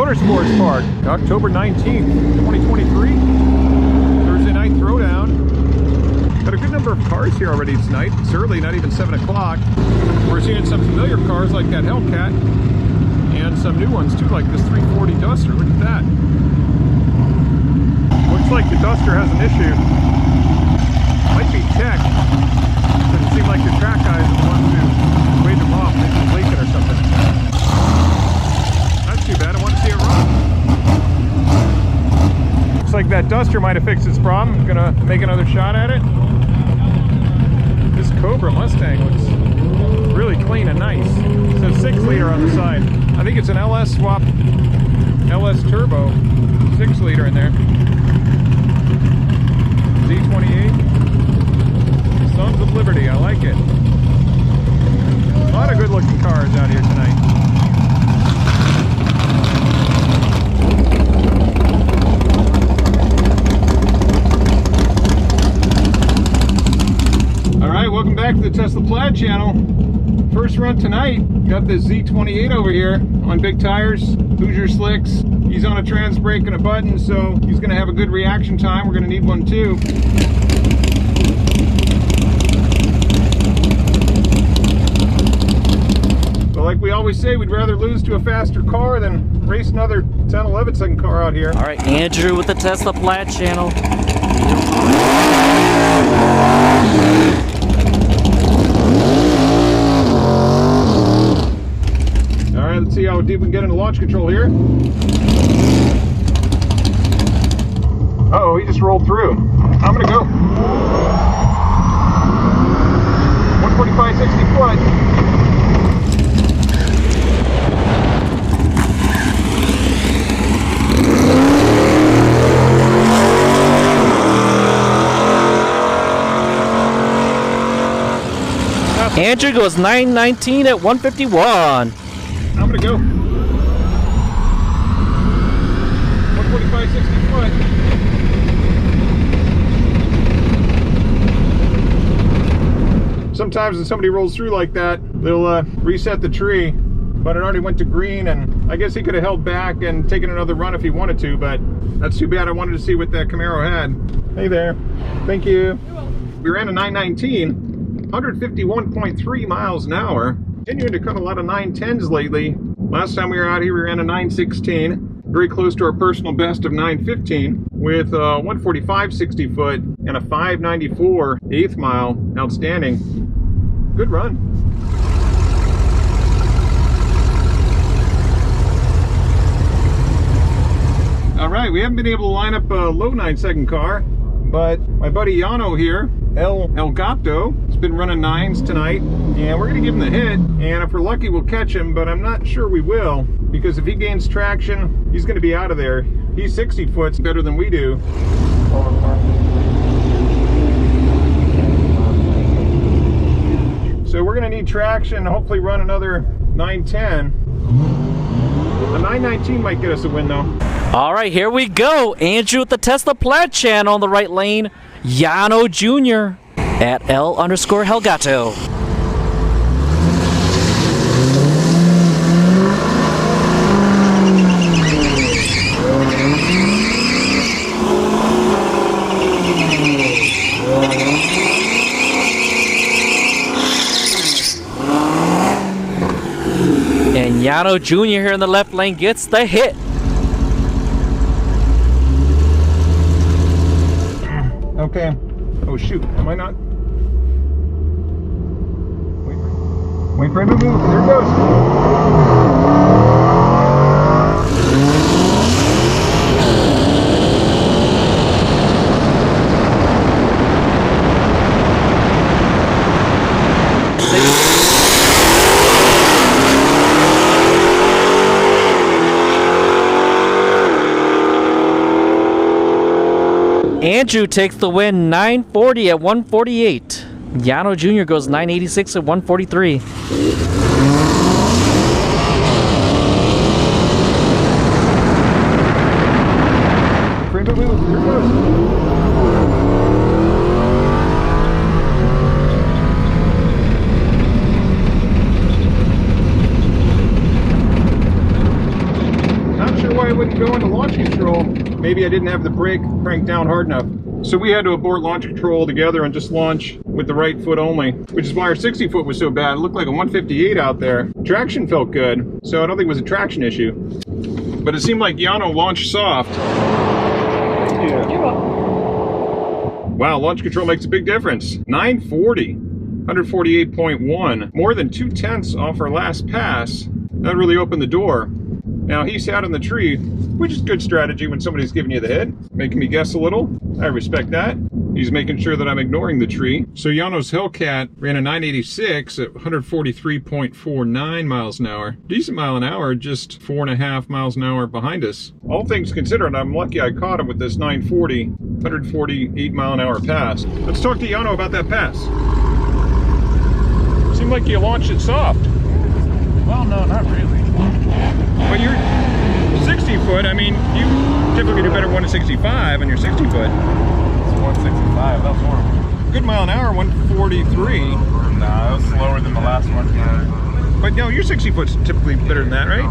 Motorsports Park, October 19th, 2023. Thursday night throwdown. Got a good number of cars here already tonight. It's early, not even 7 o'clock. We're seeing some familiar cars like that Hellcat and some new ones too, like this 340 Duster. Look at that. Looks like the Duster has an issue. Might be tech. Doesn't seem like the track guys are the ones who waved them off, maybe leaking or something. Not too bad. I want to see it run. Looks like that Duster might have fixed its problem. I'm gonna make another shot at it. This Cobra Mustang looks really clean and nice. It says 6 liter on the side. I think it's an LS swap, LS turbo, 6 liter in there. Z28. Sons of Liberty, I like it. A lot of good looking cars out here tonight. Alright, welcome back to the Tesla Plaid channel. First run tonight, got this Z28 over here on big tires, Hoosier slicks. He's on a trans brake and a button, so he's going to have a good reaction time. We're going to need one too. But like we always say, we'd rather lose to a faster car than race another 10, 11 second car out here. All right, Andrew with the Tesla Plaid channel. Alright, let's see how deep we can get into launch control here. Uh-oh, he just rolled through. I'm gonna go. 145, 60 foot. Andrew goes 919 at 151. I'm gonna go. 145, 60 foot. Sometimes when somebody rolls through like that, they'll reset the tree, but it already went to green, and I guess he could have held back and taken another run if he wanted to, but that's too bad. I wanted to see what that Camaro had. Hey there. Thank you. We ran a 919. 151.3 miles an hour. Continuing to cut a lot of 910s lately. Last time we were out here, we ran a 916. Very close to our personal best of 915 with 145 60 foot and a 594 eighth mile. Outstanding. Good run. All right, we haven't been able to line up a low 9-second car, but my buddy Yano here, El Gato, has been running 9s tonight, and we're gonna give him the hit, and if we're lucky we'll catch him, but I'm not sure we will, because if he gains traction, he's gonna be out of there. He's 60 foot better than we do. So we're gonna need traction, hopefully run another 910. A 919 might get us a win though. All right, here we go. Andrew with the Tesla Plaid channel on the right lane. Yano Jr. at L_Helgato. And Yano Jr. here in the left lane gets the hit. Okay. Oh shoot, am I not? Wait for him to move. There it goes. Andrew takes the win, 940 at 148. Yano Jr. goes 986 at 143. control. Maybe I didn't have the brake cranked down hard enough. So we had to abort launch control altogether and just launch with the right foot only, which is why our 60 foot was so bad. It looked like a 158 out there. Traction felt good, so I don't think it was a traction issue. But it seemed like Yano launched soft. Yeah. Wow, launch control makes a big difference. 940, 148.1, more than 2/10 off our last pass. That really opened the door. Now he sat on the tree, which is good strategy when somebody's giving you the hit, making me guess a little. I respect that. He's making sure that I'm ignoring the tree. So Yano's Hellcat ran a 986 at 143.49 miles an hour. Decent mile an hour, just 4.5 miles an hour behind us. All things considered, I'm lucky I caught him with this 940, 148 mile an hour pass. Let's talk to Yano about that pass. Seemed like you launched it soft. Well, no, not really. But you're 60 foot, I mean, you typically do better 165 on your 60 foot. It's 165, that was horrible. Good mile an hour, 143. Nah, it was slower than the last one. But no, your 60 foot's typically better than that, right?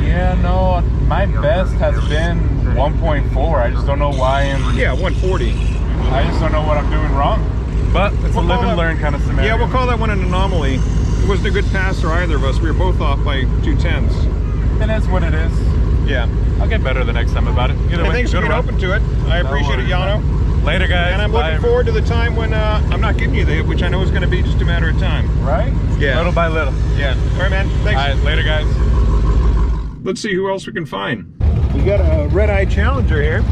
Yeah, no, my best has been 1.4. I just don't know why Yeah, 140. I just don't know what I'm doing wrong. But it's a live and learn kind of scenario. Yeah, we'll call that one an anomaly. It wasn't a good pass for either of us. We were both off by 2/10. It is what it is. Yeah. I'll get better the next time about it. Either way, Thanks for being open to it. I appreciate it, Yano. Later, guys. And I'm looking forward to the time when I'm not giving you the hit, which I know is going to be just a matter of time. Right? Yeah. Little by little. Yeah. All right, man. Thanks. All right, later, guys. Let's see who else we can find. We got a Redeye Challenger here.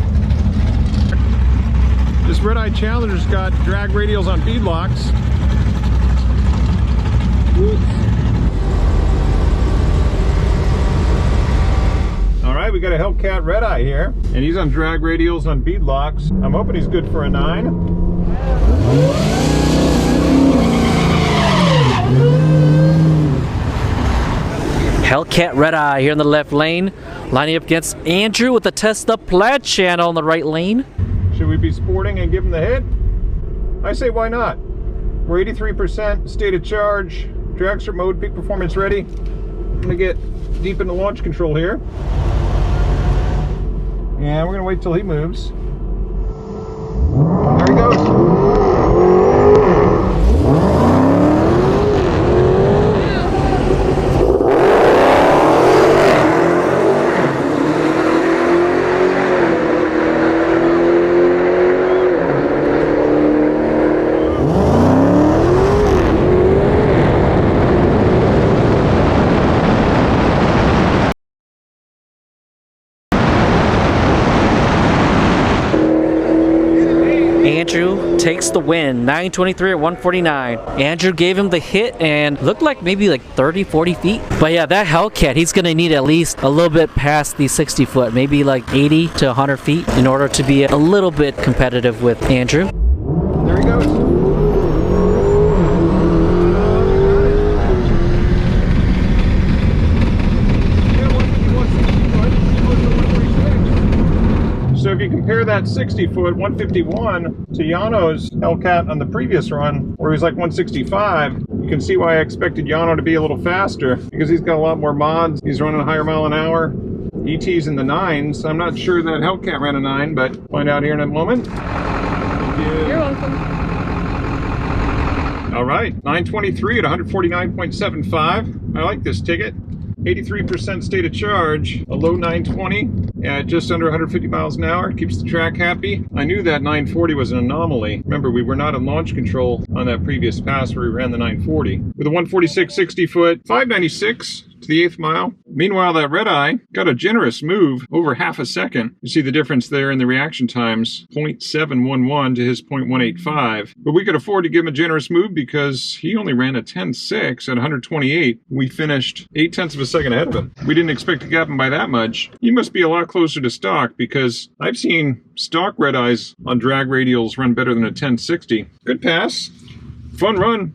This Redeye Challenger's got drag radials on beadlocks. All right, we got a Hellcat Redeye here, and he's on drag radials on beadlocks. I'm hoping he's good for a 9. Hellcat Redeye here in the left lane, lining up against Andrew with the Tesla Plaid channel in the right lane. Should we be sporting and give him the hit? I say why not? We're 83% state of charge, dragstrip mode, peak performance ready. I'm gonna get deep into launch control here. And we're gonna wait till he moves. There he goes. Andrew takes the win, 923 at 149. Andrew gave him the hit and looked like maybe like 30, 40 feet. But yeah, that Hellcat, he's gonna need at least a little bit past the 60 foot, maybe like 80 to 100 feet in order to be a little bit competitive with Andrew. There he goes. So if you compare that 60 foot 151 to Yano's Hellcat on the previous run, where he was like 165, you can see why I expected Yano to be a little faster, because he's got a lot more mods. He's running a higher mile an hour. ET's in the 9s. I'm not sure that Hellcat ran a 9, but find out here in a moment. You're welcome. All right, 923 at 149.75. I like this ticket. 83% state of charge, a low 920 at just under 150 miles an hour. Keeps the track happy. I knew that 940 was an anomaly. Remember, we were not in launch control on that previous pass where we ran the 940. With a 146 60 foot, 596 to the 8th mile. Meanwhile, that Redeye got a generous move over half a second. You see the difference there in the reaction times, 0.711 to his 0.185. But we could afford to give him a generous move because he only ran a 10.6 at 128. We finished 0.8 of a second ahead of him. We didn't expect to gap him by that much. He must be a lot closer to stock because I've seen stock Redeyes on drag radials run better than a 1060. Good pass. Fun run.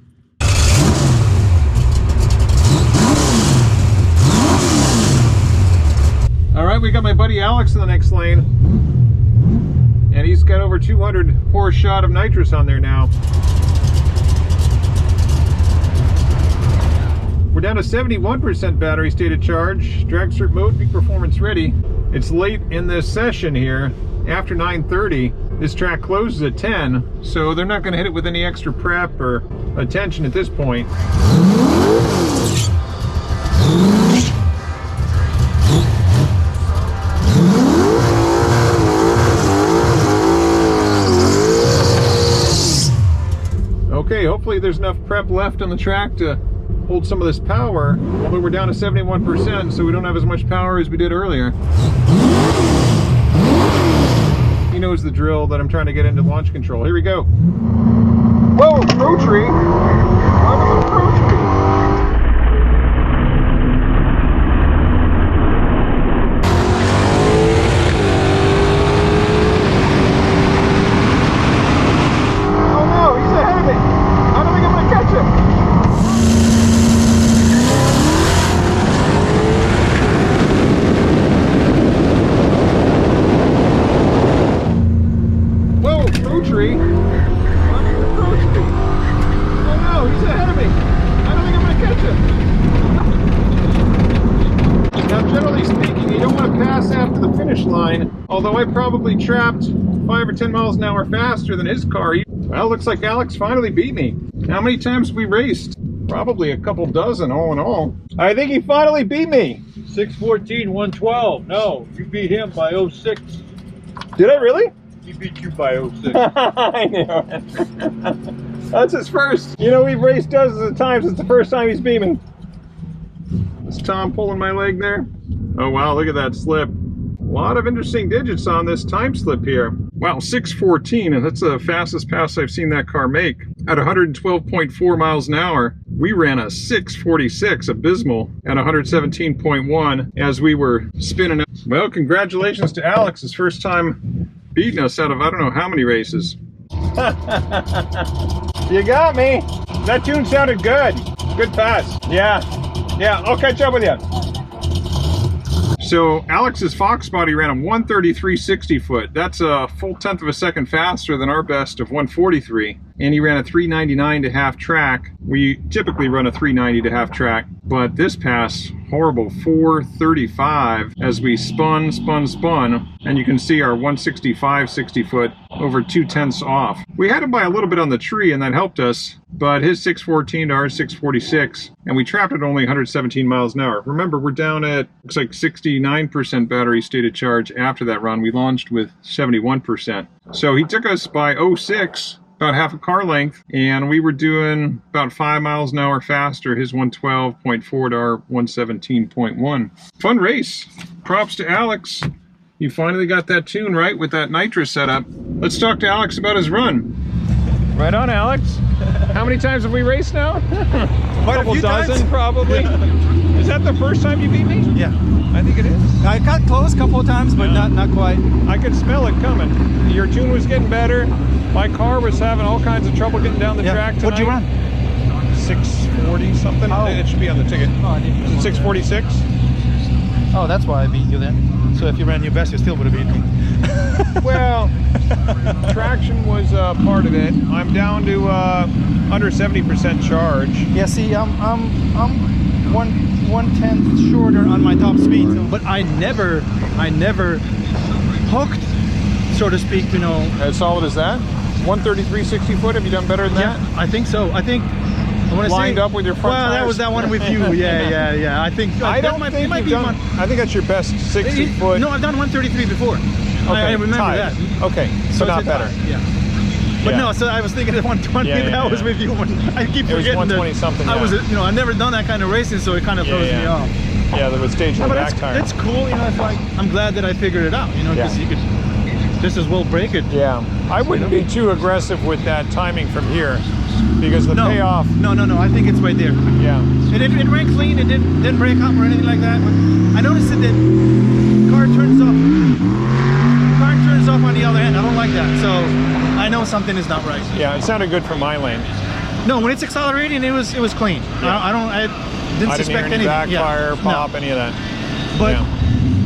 All right, we got my buddy Alex in the next lane, and he's got over 200 horse shot of nitrous on there now. We're down to 71% battery state of charge, dragstrip mode, peak performance ready. It's late in this session here. After 9:30, this track closes at 10, so they're not going to hit it with any extra prep or attention at this point. Okay, hopefully there's enough prep left on the track to hold some of this power, although we're down to 71%, so we don't have as much power as we did earlier. He knows the drill that I'm trying to get into launch control. Here we go. Whoa, pro tree! Why was it pro tree? Oh no, he's ahead of me! I don't think I'm gonna catch him! Tree. I'm in the pro tree. Oh no, he's ahead of me. I don't think I'm going to catch him. Now, generally speaking, you don't want to pass after the finish line, although I probably trapped 5 or 10 miles an hour faster than his car. Well, looks like Alex finally beat me. How many times have we raced? Probably a couple dozen all in all. I think he finally beat me. 614, 112. No, you beat him by 06. Did I really? He beat you by 06. I knew it. That's his first. You know, we've raced dozens of times. It's the first time he's beat me. Is Tom pulling my leg there? Oh, wow, look at that slip. A lot of interesting digits on this time slip here. Wow, 614, and that's the fastest pass I've seen that car make. At 112.4 miles an hour, we ran a 646, abysmal, at 117.1 as we were spinning. Well, congratulations to Alex, his first time beating us out of I don't know how many races. You got me. That tune sounded good. Good pass. Yeah, I'll catch up with you. So Alex's Foxbody ran a 133.60 foot. That's a full 1/10 of a second faster than our best of 143. And he ran a 399 to half track. We typically run a 390 to half track, but this pass, horrible, 435 as we spun, and you can see our 165.60 foot over 2/10 off. We had him by a little bit on the tree, and that helped us, but his 614 to our 646, and we trapped at only 117 miles an hour. Remember, we're down at, looks like 69% battery state of charge after that run. We launched with 71%. So he took us by 06, about half a car length, and we were doing about 5 miles an hour faster, his 112.4 to our 117.1. Fun race. Props to Alex. He finally got that tune right with that Nitrous setup. Let's talk to Alex about his run. Right on, Alex. How many times have we raced now? Quite a few dozen, times. probably. Is that the first time you beat me? Yeah. I think it is. I got close a couple of times, but not quite. I could smell it coming. Your tune was getting better. My car was having all kinds of trouble getting down the track tonight. What'd you run? 640 something. Oh. It should be on the ticket. Oh, I didn't. Is it 646? Oh, that's why I beat you then. So if you ran your best, you still would have beat me. Well, traction was part of it. I'm down to under 70% charge. Yeah, see, I'm 1/10 shorter on my top speed, but I never hooked, so to speak, you know. As solid as that? 133.60 foot, have you done better than that? Yeah, I think so. I think I want to Lined up with your front Well, that tires? was that one with you. Yeah. I think I don't it think might you've be done, one. I think that's your best 60 foot. No, I've done 133 before. I remember tied. that. Okay, so not it's better. Yeah. But Yeah. no, so I was thinking of 120. Yeah, that was with you. I keep It was forgetting 120 that. something, I yeah. was, you know, I've never done that kind of racing, so it kind of throws me off. Yeah, there was stage in No, the but back tire. it's cool, you know. It's like I'm glad that I figured it out, you know, because you could just as well break it. Yeah, I wouldn't be too aggressive with that timing from here because the payoff. No. I think it's right there. Yeah. It ran clean. It didn't break up or anything like that. But I noticed that car turns off. Car turns off on the other end. I don't like that. So I know something is not right. Yeah, it sounded good from my lane. No, when it's accelerating, it was clean. Yeah. I didn't I didn't suspect hear any anything. backfire, pop, No. any of that. But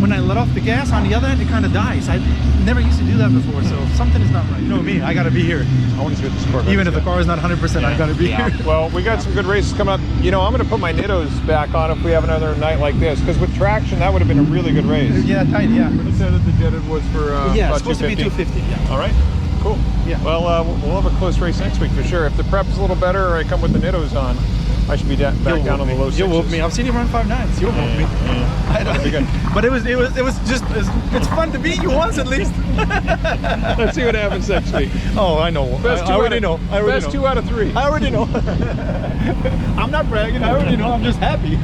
when I let off the gas, on the other end, it kind of dies. I never used to do that before, so something is not right. You know me, I gotta be here. I want to see what this car Even if the car is not 100%, I gotta be here. Well, we got some good races coming up. You know, I'm going to put my Nittos back on if we have another night like this, because with traction, that would have been a really good race. Yeah, tight, yeah. You said that the jetted was for Yeah, about it's supposed to be 250, yeah. All right, cool. Yeah. Well, we'll have a close race next week for sure. If the prep's a little better or I come with the Nittos on, I should be back down on the low 6s. You'll whoop me. I've seen you run 5.9s. You'll whoop me. That'll be good. But it was just it's fun to beat you once at least. Let's see what happens next week. Oh, I know. I already know. Best 2 out of 3. I already know. I'm not bragging. I already know. I'm just happy.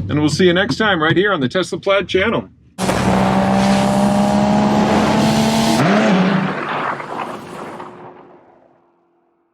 And we'll see you next time right here on the Tesla Plaid channel.